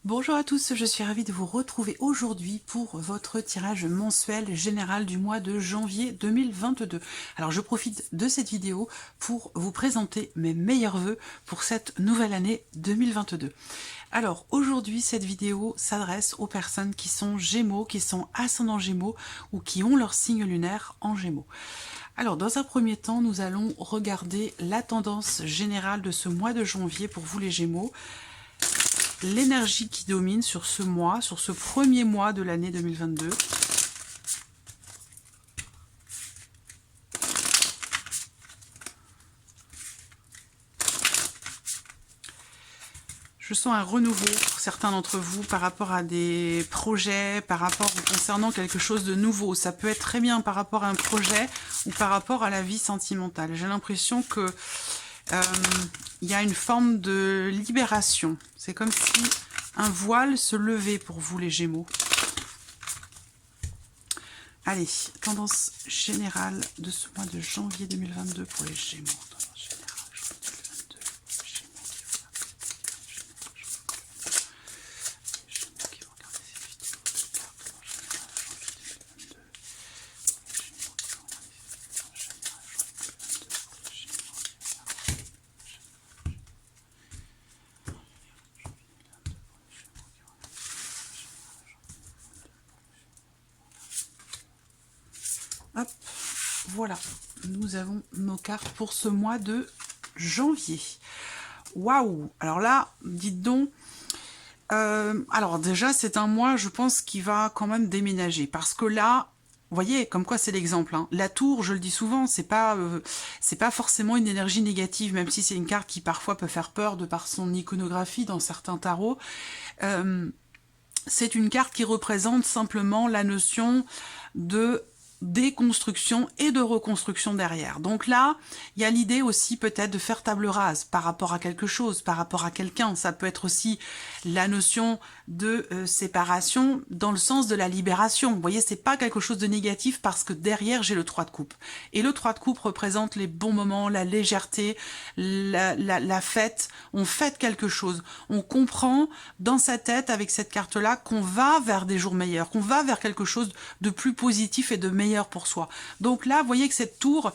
Bonjour à tous, je suis ravie de vous retrouver aujourd'hui pour votre tirage mensuel général du mois de janvier 2022. Alors je profite de cette vidéo pour vous présenter mes meilleurs vœux pour cette nouvelle année 2022. Alors aujourd'hui cette vidéo s'adresse aux personnes qui sont Gémeaux, qui sont ascendants Gémeaux ou qui ont leur signe lunaire en Gémeaux. Alors dans un premier temps, nous allons regarder la tendance générale de ce mois de janvier pour vous les Gémeaux. L'énergie qui domine sur ce mois, sur ce premier mois de l'année 2022. Je sens un renouveau pour certains d'entre vous par rapport à des projets, par rapport concernant quelque chose de nouveau. Ça peut être très bien par rapport à un projet ou par rapport à la vie sentimentale. J'ai l'impression que il y a une forme de libération. C'est comme si un voile se levait pour vous les Gémeaux. Allez, tendance générale de ce mois de janvier 2022 pour les Gémeaux. Tendance générale janvier 2022 pour les Gémeaux qui vont regarder cette vidéo. Tendance générale janvier 2022 pour les Gémeaux qui vont regarder cette vidéo. Tendance générale janvier 2022 pour les Gémeaux. Hop, voilà, nous avons nos cartes pour ce mois de janvier. Waouh! Alors là, dites donc, alors déjà, c'est un mois, je pense, qui va quand même déménager. Parce que là, vous voyez, comme quoi c'est l'exemple. Hein. La tour, je le dis souvent, c'est pas forcément une énergie négative, même si c'est une carte qui parfois peut faire peur de par son iconographie dans certains tarots. C'est une carte qui représente simplement la notion de déconstruction et de reconstruction derrière. Donc là, il y a l'idée aussi peut-être de faire table rase par rapport à quelque chose, par rapport à quelqu'un. Ça peut être aussi la notion de séparation dans le sens de la libération. Vous voyez, c'est pas quelque chose de négatif parce que derrière, j'ai le 3 de coupe. Et le 3 de coupe représente les bons moments, la légèreté, la fête. On fête quelque chose. On comprend dans sa tête avec cette carte-là qu'on va vers des jours meilleurs, qu'on va vers quelque chose de plus positif et de meilleur pour soi. Donc là, vous voyez que cette tour,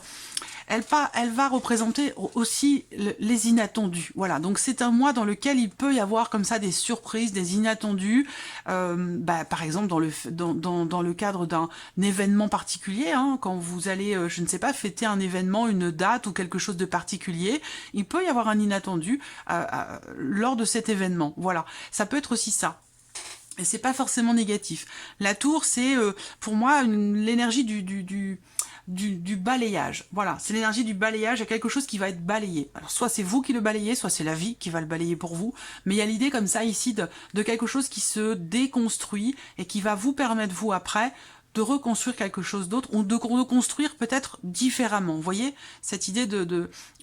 elle va représenter aussi les inattendus. Voilà, donc c'est un mois dans lequel il peut y avoir comme ça des surprises, des inattendus, par exemple dans le cadre d'un événement particulier, hein, quand vous allez, je ne sais pas, fêter un événement, une date ou quelque chose de particulier, il peut y avoir un inattendu lors de cet événement. Voilà, ça peut être aussi ça. Et c'est pas forcément négatif. La tour, c'est pour moi l'énergie du balayage. Voilà, c'est l'énergie du balayage. Il y a quelque chose qui va être balayé. Alors soit c'est vous qui le balayez, soit c'est la vie qui va le balayer pour vous. Mais il y a l'idée comme ça ici de quelque chose qui se déconstruit et qui va vous permettre, vous, après, de reconstruire quelque chose d'autre ou de reconstruire peut-être différemment. Vous voyez, cette idée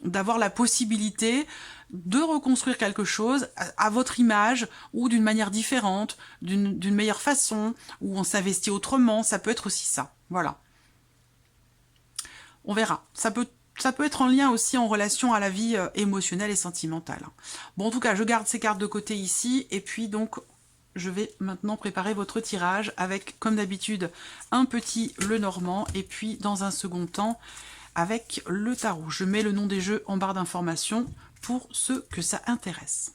d'avoir la possibilité de reconstruire quelque chose à votre image ou d'une manière différente, d'une meilleure façon, où on s'investit autrement, ça peut être aussi ça. Voilà. On verra. Ça peut être en lien aussi en relation à la vie émotionnelle et sentimentale. Bon, en tout cas, je garde ces cartes de côté ici, et puis donc, je vais maintenant préparer votre tirage avec, comme d'habitude, un petit Lenormand, et puis dans un second temps, avec le tarot. Je mets le nom des jeux en barre d'informations pour ceux que ça intéresse.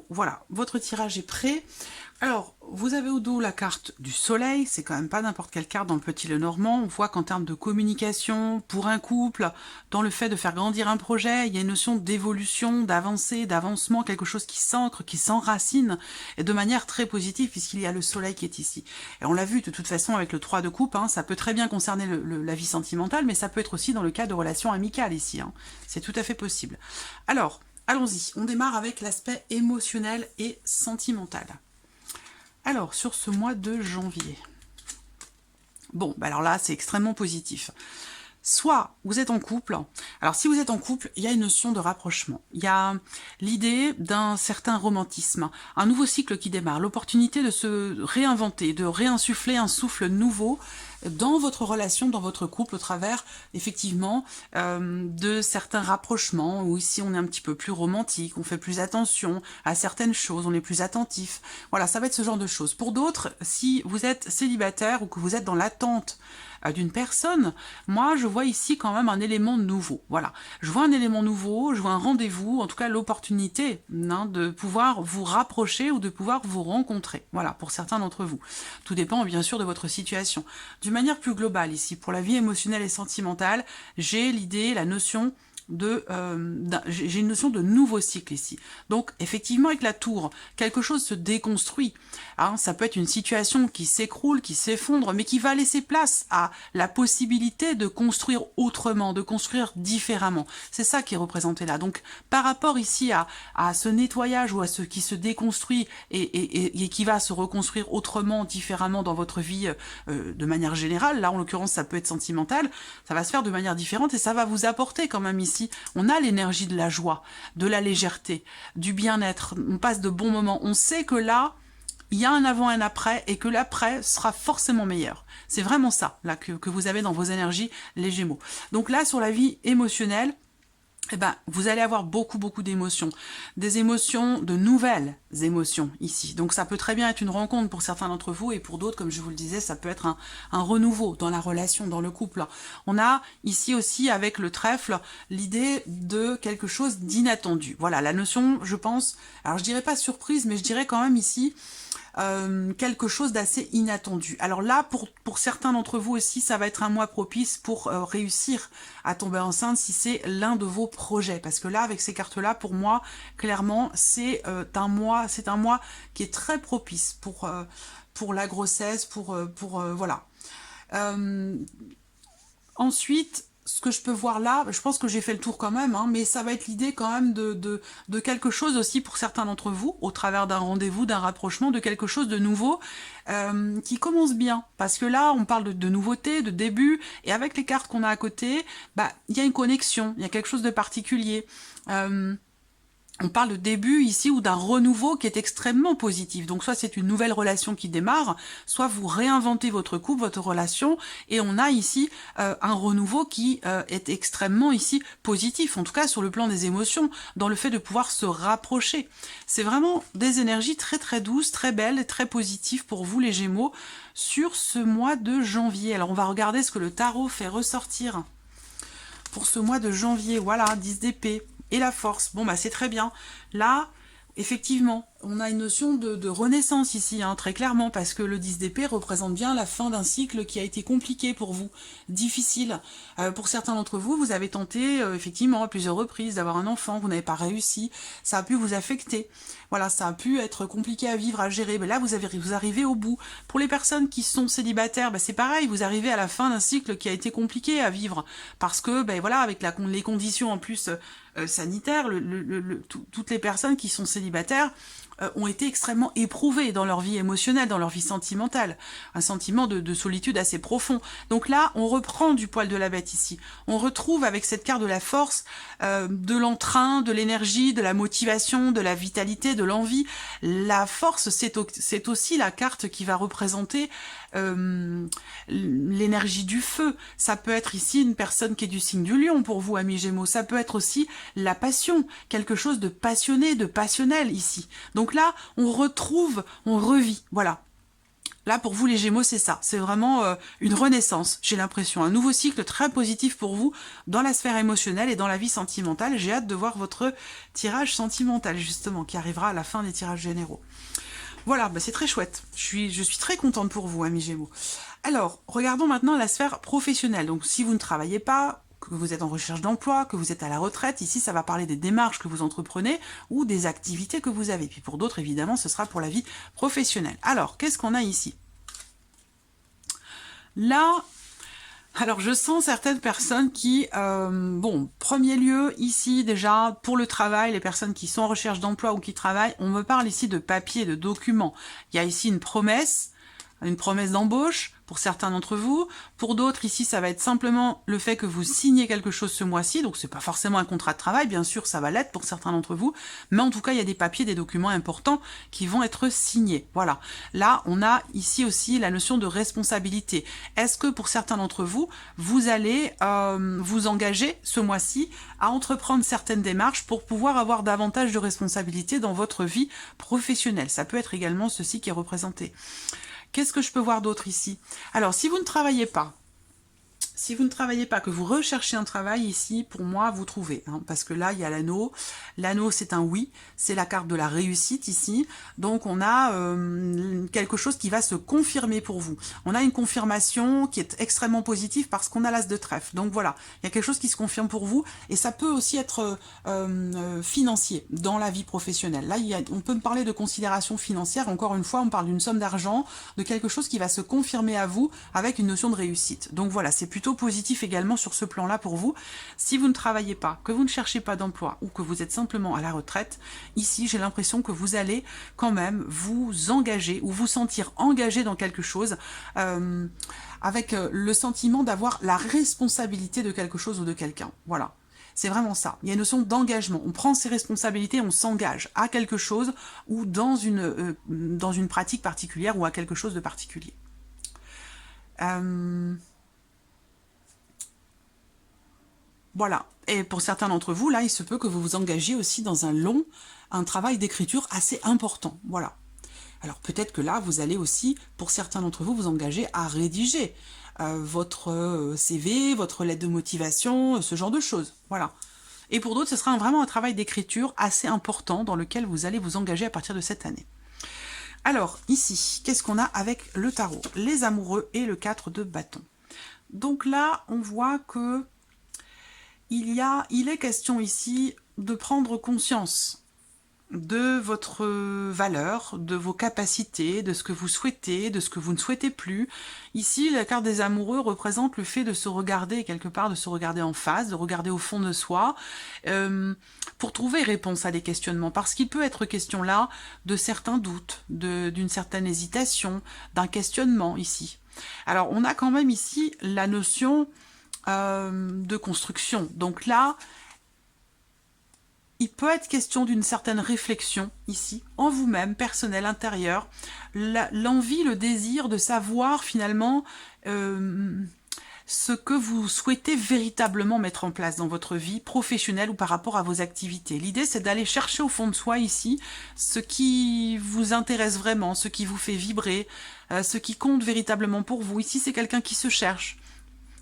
Gémeaux, voilà, votre tirage est prêt. Alors, vous avez au dos la carte du soleil, c'est quand même pas n'importe quelle carte dans le Petit Lenormand. On voit qu'en termes de communication, pour un couple, dans le fait de faire grandir un projet, il y a une notion d'évolution, d'avancée, d'avancement, quelque chose qui s'ancre, qui s'enracine, et de manière très positive, puisqu'il y a le soleil qui est ici. Et on l'a vu de toute façon avec le 3 de coupe, hein, ça peut très bien concerner la vie sentimentale, mais ça peut être aussi dans le cas de relations amicales ici. Hein. C'est tout à fait possible. Alors, allons-y, on démarre avec l'aspect émotionnel et sentimental. Alors, sur ce mois de janvier. Bon, bah alors là, c'est extrêmement positif. Soit vous êtes en couple. Alors, si vous êtes en couple, il y a une notion de rapprochement. Il y a l'idée d'un certain romantisme, un nouveau cycle qui démarre, l'opportunité de se réinventer, de réinsuffler un souffle nouveau dans votre relation, dans votre couple, au travers, effectivement, de certains rapprochements, où ici on est un petit peu plus romantique, on fait plus attention à certaines choses, on est plus attentif. Voilà, ça va être ce genre de choses. Pour d'autres, si vous êtes célibataire ou que vous êtes dans l'attente d'une personne, moi je vois ici quand même un élément nouveau. Voilà, je vois un élément nouveau, je vois un rendez-vous, en tout cas l'opportunité de pouvoir vous rapprocher ou de pouvoir vous rencontrer. Voilà, pour certains d'entre vous. Tout dépend bien sûr de votre situation. D'une manière plus globale ici, pour la vie émotionnelle et sentimentale, j'ai l'idée, la notion j'ai une notion de nouveau cycle ici. Donc effectivement avec la tour, quelque chose se déconstruit. Hein, ça peut être une situation qui s'écroule, qui s'effondre, mais qui va laisser place à la possibilité de construire autrement, de construire différemment. C'est ça qui est représenté là. Donc par rapport ici à ce nettoyage ou à ce qui se déconstruit et qui va se reconstruire autrement, différemment dans votre vie de manière générale, là en l'occurrence ça peut être sentimental, ça va se faire de manière différente et ça va vous apporter quand même ici. On a l'énergie de la joie, de la légèreté, du bien-être, on passe de bons moments. On sait que là, il y a un avant et un après, et que l'après sera forcément meilleur. C'est vraiment ça là que vous avez dans vos énergies, les Gémeaux. Donc là, sur la vie émotionnelle, eh ben, vous allez avoir beaucoup d'émotions. Des émotions, de nouvelles émotions ici. Donc ça peut très bien être une rencontre pour certains d'entre vous et pour d'autres, comme je vous le disais, ça peut être un renouveau dans la relation, dans le couple. On a ici aussi avec le trèfle l'idée de quelque chose d'inattendu. Voilà, la notion, je pense, alors je dirais pas surprise, mais je dirais quand même ici quelque chose d'assez inattendu. Alors là, pour certains d'entre vous aussi, ça va être un mois propice pour réussir à tomber enceinte si c'est l'un de vos projets. Parce que là, avec ces cartes-là, pour moi, clairement, c'est un mois qui est très propice pour la grossesse, voilà. Ensuite, ce que je peux voir là, je pense que j'ai fait le tour quand même, hein, mais ça va être l'idée quand même de quelque chose aussi pour certains d'entre vous, au travers d'un rendez-vous, d'un rapprochement, de quelque chose de nouveau qui commence bien. Parce que là, on parle de nouveauté, de début, et avec les cartes qu'on a à côté, bah, il y a une connexion, il y a quelque chose de particulier. On parle de début ici ou d'un renouveau qui est extrêmement positif. Donc soit c'est une nouvelle relation qui démarre, soit vous réinventez votre couple, votre relation, et on a ici un renouveau qui est extrêmement ici positif, en tout cas sur le plan des émotions, dans le fait de pouvoir se rapprocher. C'est vraiment des énergies très douces, très belles, et très positives pour vous les Gémeaux sur ce mois de janvier. Alors on va regarder ce que le tarot fait ressortir pour ce mois de janvier. Voilà, 10 d'épée. Et la force, bon bah c'est très bien. Là, effectivement, on a une notion de renaissance ici, hein, très clairement, parce que le 10 d'épée représente bien la fin d'un cycle qui a été compliqué pour vous, difficile. Pour certains d'entre vous, vous avez tenté, effectivement, à plusieurs reprises d'avoir un enfant, vous n'avez pas réussi, ça a pu vous affecter. Voilà, ça a pu être compliqué à vivre, à gérer, mais là, vous arrivez au bout. Pour les personnes qui sont célibataires, bah, c'est pareil, vous arrivez à la fin d'un cycle qui a été compliqué à vivre, parce que, ben voilà, avec les conditions en plus sanitaires, toutes les personnes qui sont célibataires, ont été extrêmement éprouvés dans leur vie émotionnelle, dans leur vie sentimentale. Un sentiment de solitude assez profond. Donc là, on reprend du poil de la bête ici. On retrouve avec cette carte de la force, de l'entrain, de l'énergie, de la motivation, de la vitalité, de l'envie. La force, c'est aussi la carte qui va représenter l'énergie du feu. Ça peut être ici une personne qui est du signe du lion pour vous, amis Gémeaux. Ça peut être aussi la passion, quelque chose de passionné, de passionnel ici. Donc là, on retrouve, on revit, voilà. Là, pour vous, les Gémeaux, c'est ça. C'est vraiment une renaissance, j'ai l'impression. Un nouveau cycle très positif pour vous dans la sphère émotionnelle et dans la vie sentimentale. J'ai hâte de voir votre tirage sentimental, justement, qui arrivera à la fin des tirages généraux. Voilà, bah c'est très chouette. Je suis très contente pour vous, amis Gémeaux. Alors, regardons maintenant la sphère professionnelle. Donc, si vous ne travaillez pas, que vous êtes en recherche d'emploi, que vous êtes à la retraite, ici, ça va parler des démarches que vous entreprenez ou des activités que vous avez. Puis pour d'autres, évidemment, ce sera pour la vie professionnelle. Alors, qu'est-ce qu'on a ici? Là, alors je sens certaines personnes qui, bon, premier lieu, ici déjà, pour le travail, les personnes qui sont en recherche d'emploi ou qui travaillent, on me parle ici de papier, de documents. Il y a ici une promesse d'embauche pour certains d'entre vous. Pour d'autres, ici, ça va être simplement le fait que vous signez quelque chose ce mois-ci. Donc, c'est pas forcément un contrat de travail. Bien sûr, ça va l'être pour certains d'entre vous. Mais en tout cas, il y a des papiers, des documents importants qui vont être signés. Voilà. Là, on a ici aussi la notion de responsabilité. Est-ce que pour certains d'entre vous, vous allez vous engager ce mois-ci à entreprendre certaines démarches pour pouvoir avoir davantage de responsabilités dans votre vie professionnelle? Ça peut être également ceci qui est représenté. Qu'est-ce que je peux voir d'autre ici? Alors, si vous ne travaillez pas, que vous recherchez un travail ici, pour moi, vous trouvez. Hein, parce que là, il y a l'anneau. L'anneau, c'est un oui. C'est la carte de la réussite ici. Donc, on a quelque chose qui va se confirmer pour vous. On a une confirmation qui est extrêmement positive parce qu'on a l'as de trèfle. Donc, voilà. Il y a quelque chose qui se confirme pour vous. Et ça peut aussi être financier dans la vie professionnelle. Là, on peut me parler de considération financière. Encore une fois, on parle d'une somme d'argent, de quelque chose qui va se confirmer à vous avec une notion de réussite. Donc, voilà. C'est plutôt positif également sur ce plan-là pour vous. Si vous ne travaillez pas, que vous ne cherchez pas d'emploi ou que vous êtes simplement à la retraite, ici j'ai l'impression que vous allez quand même vous engager ou vous sentir engagé dans quelque chose avec le sentiment d'avoir la responsabilité de quelque chose ou de quelqu'un. Voilà. C'est vraiment ça. Il y a une notion d'engagement. On prend ses responsabilités, on s'engage à quelque chose ou dans une pratique particulière ou à quelque chose de particulier. Voilà. Et pour certains d'entre vous, là, il se peut que vous vous engagiez aussi dans un travail d'écriture assez important. Voilà. Alors peut-être que là, vous allez aussi, pour certains d'entre vous, vous engager à rédiger votre CV, votre lettre de motivation, ce genre de choses. Voilà. Et pour d'autres, ce sera vraiment un travail d'écriture assez important dans lequel vous allez vous engager à partir de cette année. Alors, ici, qu'est-ce qu'on a avec le tarot? Les amoureux et le 4 de bâton. Donc là, on voit que il est question ici de prendre conscience de votre valeur, de vos capacités, de ce que vous souhaitez, de ce que vous ne souhaitez plus. Ici, la carte des amoureux représente le fait de se regarder quelque part, de se regarder en face, de regarder au fond de soi, pour trouver réponse à des questionnements. Parce qu'il peut être question là de certains doutes, d'une certaine hésitation, d'un questionnement ici. Alors, on a quand même ici la notion de construction. Donc là, il peut être question d'une certaine réflexion ici, en vous-même, personnelle, intérieure, l'envie, le désir de savoir finalement ce que vous souhaitez véritablement mettre en place dans votre vie professionnelle ou par rapport à vos activités. L'idée, c'est d'aller chercher au fond de soi ici ce qui vous intéresse vraiment, ce qui vous fait vibrer, ce qui compte véritablement pour vous. Ici, c'est quelqu'un qui se cherche.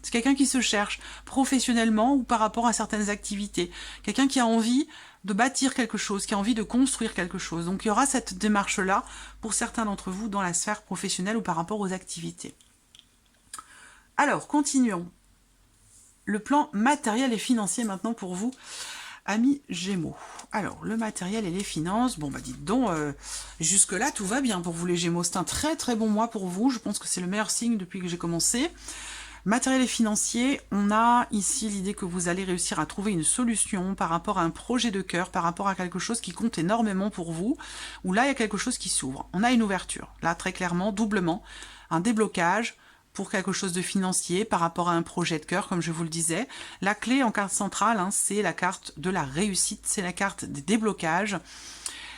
C'est quelqu'un qui se cherche professionnellement ou par rapport à certaines activités. Quelqu'un qui a envie de bâtir quelque chose, qui a envie de construire quelque chose. Donc il y aura cette démarche-là pour certains d'entre vous dans la sphère professionnelle ou par rapport aux activités. Alors, continuons. Le plan matériel et financier maintenant pour vous, amis Gémeaux. Alors, le matériel et les finances, bon bah dites donc, jusque-là tout va bien pour vous les Gémeaux. C'est un très très bon mois pour vous, je pense que c'est le meilleur signe depuis que j'ai commencé. Matériel et financier, on a ici l'idée que vous allez réussir à trouver une solution par rapport à un projet de cœur, par rapport à quelque chose qui compte énormément pour vous, où là il y a quelque chose qui s'ouvre. On a une ouverture, là très clairement, doublement, un déblocage pour quelque chose de financier par rapport à un projet de cœur, comme je vous le disais. La clé en carte centrale, hein, c'est la carte de la réussite, c'est la carte des déblocages.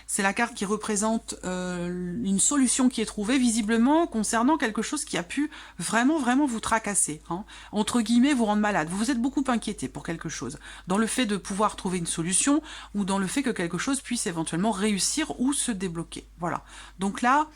C'est la carte qui représente une solution qui est trouvée visiblement concernant quelque chose qui a pu vraiment vous tracasser, hein, entre guillemets vous rendre malade. Vous vous êtes beaucoup inquiété pour quelque chose, dans le fait de pouvoir trouver une solution ou dans le fait que quelque chose puisse éventuellement réussir ou se débloquer. Voilà. Donc là,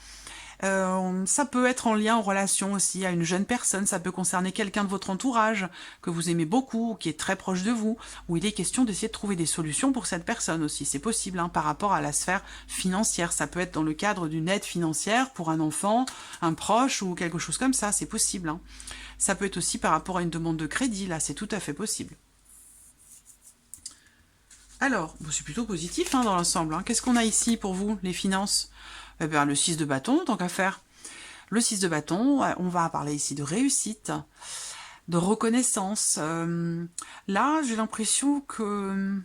Ça peut être en lien, en relation aussi à une jeune personne, ça peut concerner quelqu'un de votre entourage que vous aimez beaucoup, qui est très proche de vous, où il est question d'essayer de trouver des solutions pour cette personne aussi. C'est possible hein, par rapport à la sphère financière. Ça peut être dans le cadre d'une aide financière pour un enfant, un proche ou quelque chose comme ça, c'est possible. Hein. Ça peut être aussi par rapport à une demande de crédit, là, c'est tout à fait possible. Alors, bon, c'est plutôt positif hein, dans l'ensemble. Hein. Qu'est-ce qu'on a ici pour vous, les finances? Eh bien, le 6 de bâton, tant qu'à faire. Le 6 de bâton, on va parler ici de réussite, de reconnaissance. Là, j'ai l'impression que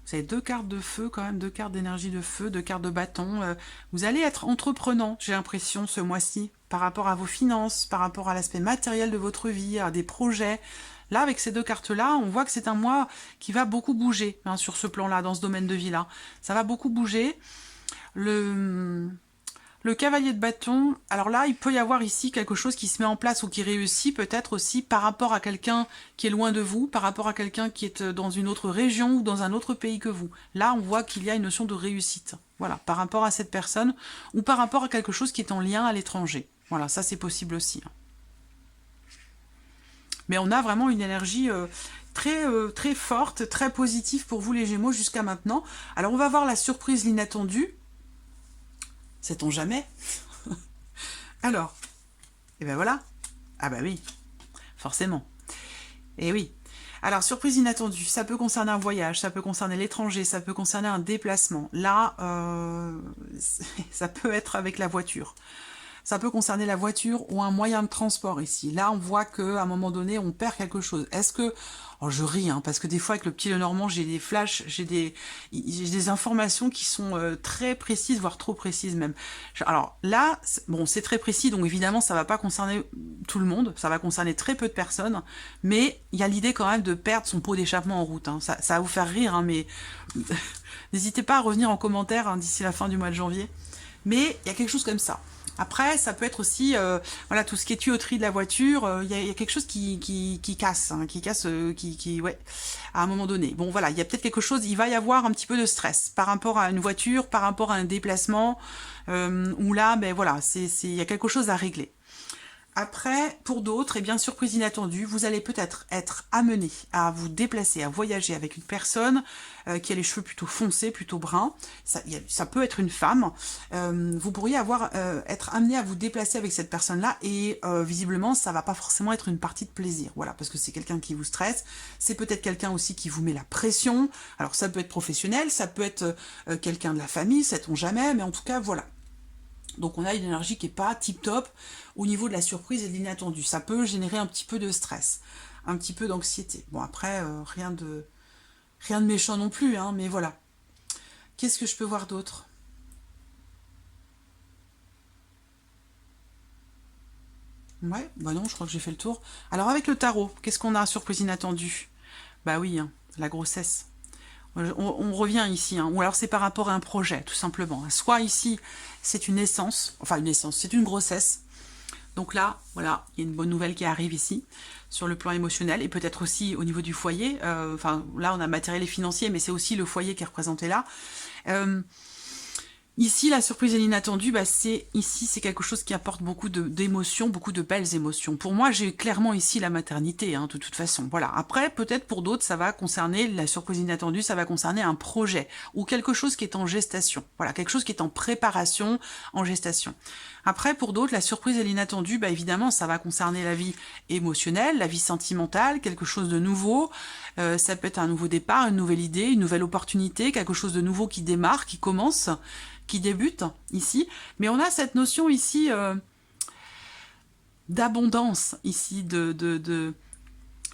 vous avez 2 cartes de feu quand même, 2 cartes d'énergie de feu, 2 cartes de bâton. Vous allez être entreprenant, j'ai l'impression, ce mois-ci, par rapport à vos finances, par rapport à l'aspect matériel de votre vie, à des projets. Là, avec ces 2 cartes-là, on voit que c'est un mois qui va beaucoup bouger hein, sur ce plan-là, dans ce domaine de vie-là. Ça va beaucoup bouger. Le cavalier de bâton, alors là, il peut y avoir ici quelque chose qui se met en place ou qui réussit peut-être aussi par rapport à quelqu'un qui est loin de vous, par rapport à quelqu'un qui est dans une autre région ou dans un autre pays que vous. Là, on voit qu'il y a une notion de réussite, voilà, par rapport à cette personne ou par rapport à quelque chose qui est en lien à l'étranger. Voilà, ça c'est possible aussi. Mais on a vraiment une énergie très forte, très positive pour vous les Gémeaux jusqu'à maintenant. Alors on va voir la surprise, l'inattendue. Sait-on jamais? Alors, et ben voilà. Ah bah oui, forcément. Et oui. Alors, surprise inattendue, ça peut concerner un voyage, ça peut concerner l'étranger, ça peut concerner un déplacement. Là, ça peut être avec la voiture. Ça peut concerner la voiture ou un moyen de transport ici. Là, on voit qu'à un moment donné, on perd quelque chose. Est-ce que... Oh, je ris, hein, parce que des fois, avec le petit Lenormand, j'ai des flashs, j'ai des informations qui sont très précises, voire trop précises même. Alors là, bon, c'est très précis, donc évidemment, ça va pas concerner tout le monde, ça va concerner très peu de personnes, mais il y a l'idée quand même de perdre son pot d'échappement en route. Hein. Ça va vous faire rire, hein, mais n'hésitez pas à revenir en commentaire hein, d'ici la fin du mois de janvier. Mais il y a quelque chose comme ça. Après, ça peut être aussi, voilà, tout ce qui est tuyauterie de la voiture, il y a quelque chose qui casse, hein, ouais, à un moment donné. Bon, voilà, il y a peut-être quelque chose, il va y avoir un petit peu de stress par rapport à une voiture, par rapport à un déplacement, où là, ben voilà, il y a quelque chose à régler. Après, pour d'autres, et bien surprise inattendue, vous allez peut-être être amené à vous déplacer, à voyager avec une personne qui a les cheveux plutôt foncés, plutôt bruns. Ça peut être une femme. Vous pourriez être amené à vous déplacer avec cette personne-là et visiblement, ça va pas forcément être une partie de plaisir. Voilà, parce que c'est quelqu'un qui vous stresse. C'est peut-être quelqu'un aussi qui vous met la pression. Alors, ça peut être professionnel, ça peut être quelqu'un de la famille, sait-on jamais, mais en tout cas, voilà. Donc on a une énergie qui n'est pas tip-top au niveau de la surprise et de l'inattendu. Ça peut générer un petit peu de stress, un petit peu d'anxiété. Bon après, rien de méchant non plus, hein, mais voilà. Qu'est-ce que je peux voir d'autre? Ouais, bah non, je crois que j'ai fait le tour. Alors avec le tarot, qu'est-ce qu'on a, surprise inattendue? Bah oui, hein, la grossesse. On revient ici, hein. Ou alors c'est par rapport à un projet, tout simplement. Soit ici, c'est une naissance, enfin une naissance, c'est une grossesse. Donc là, voilà, il y a une bonne nouvelle qui arrive ici, sur le plan émotionnel, et peut-être aussi au niveau du foyer. Enfin, là, on a matériel et financier, mais c'est aussi le foyer qui est représenté là. Ici, la surprise et l'inattendu, bah, c'est quelque chose qui apporte beaucoup d'émotions, beaucoup de belles émotions. Pour moi, j'ai clairement ici la maternité, hein, de toute façon. Voilà. Après, peut-être pour d'autres, ça va concerner, la surprise inattendue, ça va concerner un projet ou quelque chose qui est en gestation. Voilà, quelque chose qui est en préparation, en gestation. Après, pour d'autres, la surprise et l'inattendu, bah, évidemment, ça va concerner la vie émotionnelle, la vie sentimentale, quelque chose de nouveau. Ça peut être un nouveau départ, une nouvelle idée, une nouvelle opportunité, quelque chose de nouveau qui démarre, qui commence, qui débute ici. Mais on a cette notion ici d'abondance, ici,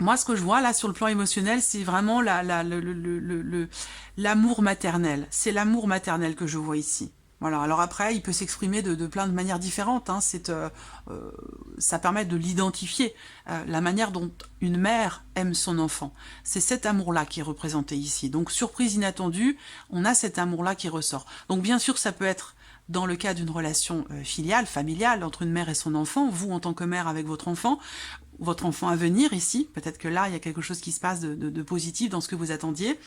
Moi, ce que je vois là sur le plan émotionnel, c'est vraiment l'amour maternel. C'est l'amour maternel que je vois ici. Voilà. Alors après, il peut s'exprimer de plein de manières différentes. Hein. Ça permet de l'identifier, la manière dont une mère aime son enfant. C'est cet amour-là qui est représenté ici. Donc, surprise inattendue, on a cet amour-là qui ressort. Donc, bien sûr, ça peut être dans le cas d'une relation filiale, familiale, entre une mère et son enfant, vous en tant que mère avec votre enfant à venir ici. Peut-être que là, il y a quelque chose qui se passe de positif dans ce que vous attendiez.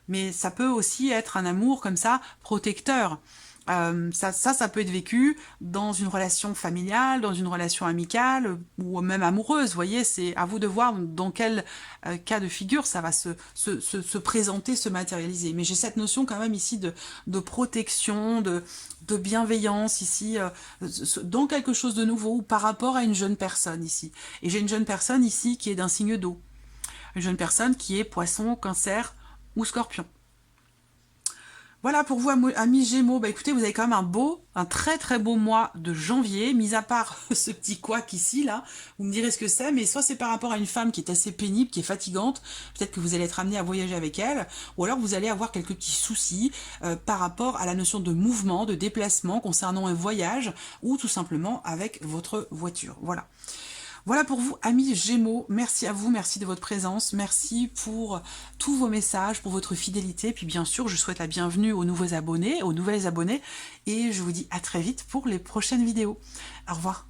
Mais ça peut aussi être un amour comme ça, protecteur. Ça peut être vécu dans une relation familiale, dans une relation amicale ou même amoureuse. Vous voyez, c'est à vous de voir dans quel cas de figure ça va se présenter, se matérialiser. Mais j'ai cette notion quand même ici de protection, de bienveillance ici, dans quelque chose de nouveau ou par rapport à une jeune personne ici. Et j'ai une jeune personne ici qui est d'un signe d'eau. Une jeune personne qui est poisson, cancer ou scorpion. Voilà pour vous, amis Gémeaux. Bah écoutez, vous avez quand même un très très beau mois de janvier, mis à part ce petit couac ici, là. Vous me direz ce que c'est, mais soit c'est par rapport à une femme qui est assez pénible, qui est fatigante, peut-être que vous allez être amené à voyager avec elle, ou alors vous allez avoir quelques petits soucis par rapport à la notion de mouvement, de déplacement concernant un voyage, ou tout simplement avec votre voiture. Voilà. Voilà pour vous, amis Gémeaux. Merci à vous, merci de votre présence, merci pour tous vos messages, pour votre fidélité. Puis bien sûr, je souhaite la bienvenue aux nouveaux abonnés, aux nouvelles abonnées. Et je vous dis à très vite pour les prochaines vidéos. Au revoir.